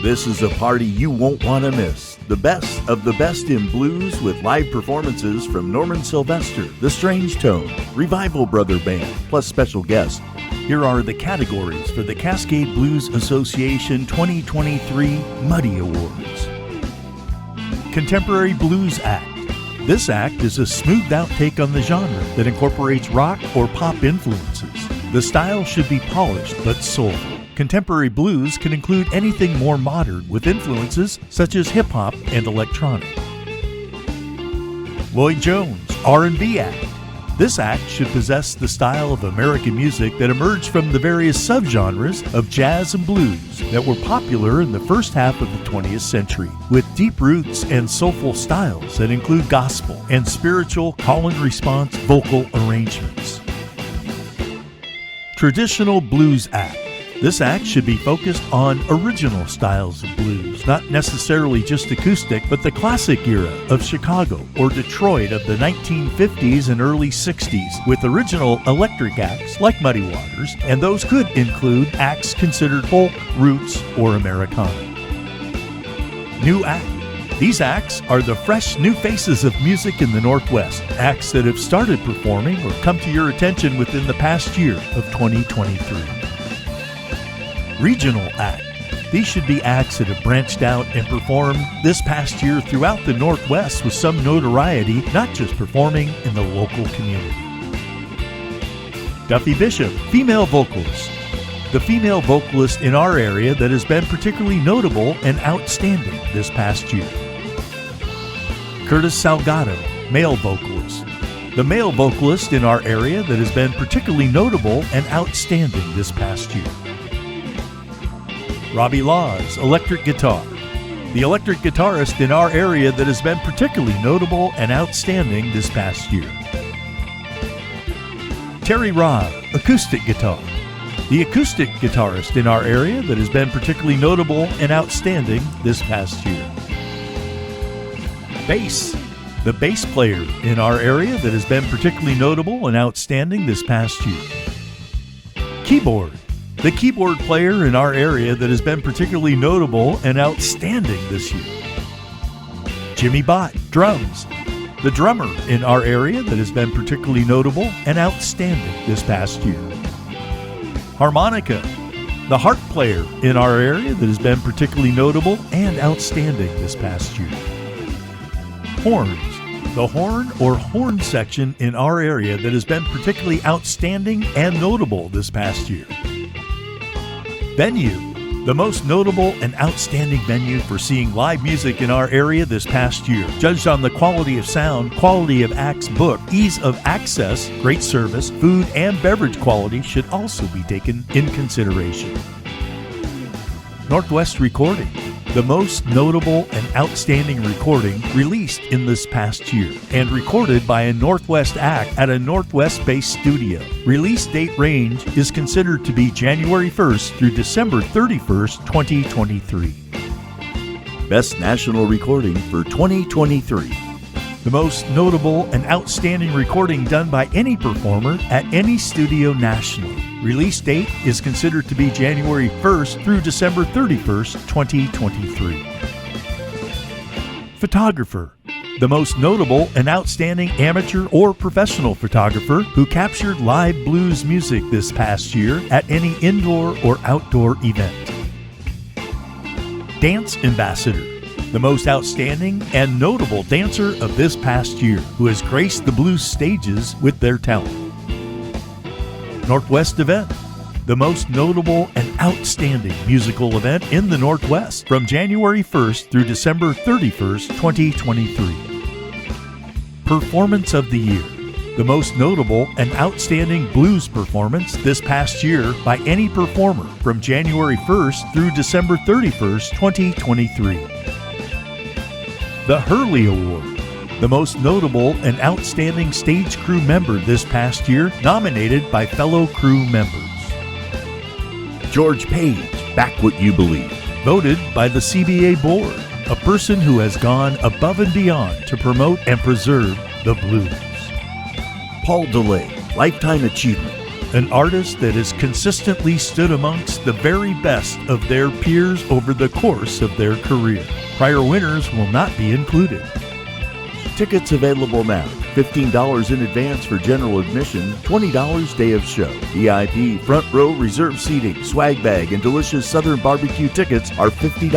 This is a party you won't want to miss. The best of the best in blues with live performances from Norman Sylvester, The Strange Tone, Revival Brother Band, plus special guests. Here are the categories for the Cascade Blues Association 2023 Muddy Awards. Contemporary Blues Act. This act is a smoothed-out take on the genre that incorporates rock or pop influences. The style should be polished but soulful. Contemporary blues can include anything more modern with influences such as hip-hop and electronic. Lloyd Jones R&B Act. This act should possess the style of American music that emerged from the various subgenres of jazz and blues that were popular in the first half of the 20th century, with deep roots and soulful styles that include gospel and spiritual call-and-response vocal arrangements. Traditional Blues Act. This act should be focused on original styles of blues, not necessarily just acoustic, but the classic era of Chicago or Detroit of the 1950s and early 60s, with original electric acts like Muddy Waters, and those could include acts considered folk, roots, or Americana. New Act. These acts are the fresh new faces of music in the Northwest, acts that have started performing or come to your attention within the past year of 2023. Regional Act. These should be acts that have branched out and performed this past year throughout the Northwest with some notoriety, not just performing in the local community. Duffy Bishop, female vocalist. The female vocalist in our area that has been particularly notable and outstanding this past year. Curtis Salgado, male vocalist. The male vocalist in our area that has been particularly notable and outstanding this past year. Robbie Laws, electric guitar. The electric guitarist in our area that has been particularly notable and outstanding this past year. Terry Robb, acoustic guitar. The acoustic guitarist in our area that has been particularly notable and outstanding this past year. Bass. The bass player in our area that has been particularly notable and outstanding this past year. Keyboard. The keyboard player in our area that has been particularly notable and outstanding this year. Jimmy Bott, drums. The drummer in our area that has been particularly notable and outstanding this past year. Harmonica. The harp player in our area that has been particularly notable and outstanding this past year. Horns. The horn or horn section in our area that has been particularly outstanding and notable this past year. Venue. The most notable and outstanding venue for seeing live music in our area this past year, judged on the quality of sound, quality of acts booked, ease of access, great service, food and beverage quality should also be taken in consideration. Northwest Recording. The most notable and outstanding recording released in this past year and recorded by a Northwest act at a Northwest-based studio. Release date range is considered to be January 1st through December 31st, 2023. Best National Recording for 2023. The most notable and outstanding recording done by any performer at any studio nationally. Release date is considered to be January 1st through December 31st, 2023. Photographer. The most notable and outstanding amateur or professional photographer who captured live blues music this past year at any indoor or outdoor event. Dance Ambassador. The most outstanding and notable dancer of this past year who has graced the blues stages with their talent. Northwest Event. The most notable and outstanding musical event in the Northwest from January 1st through December 31st, 2023. Performance of the Year. The most notable and outstanding blues performance this past year by any performer from January 1st through December 31st, 2023. The Hurley Award. The most notable and outstanding stage crew member this past year, nominated by fellow crew members. George Page, Back What You Believe. Voted by the CBA Board, a person who has gone above and beyond to promote and preserve the blues. Paul DeLay, Lifetime Achievement. an artist that has consistently stood amongst the very best of their peers over the course of their career. Prior winners will not be included. Tickets available now. $15 in advance for general admission, $20 day of show. VIP, front row, reserved seating, swag bag, and delicious Southern barbecue tickets are $50.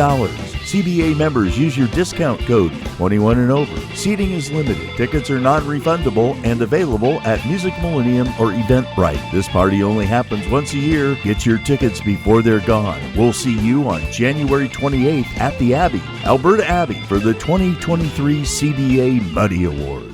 CBA members use your discount code 21 and over. Seating is limited. Tickets are non-refundable and available at Music Millennium or Eventbrite. This party only happens once a year. Get your tickets before they're gone. We'll see you on January 28th at the Abbey, Alberta Abbey, for the 2023 CBA Muddy Awards.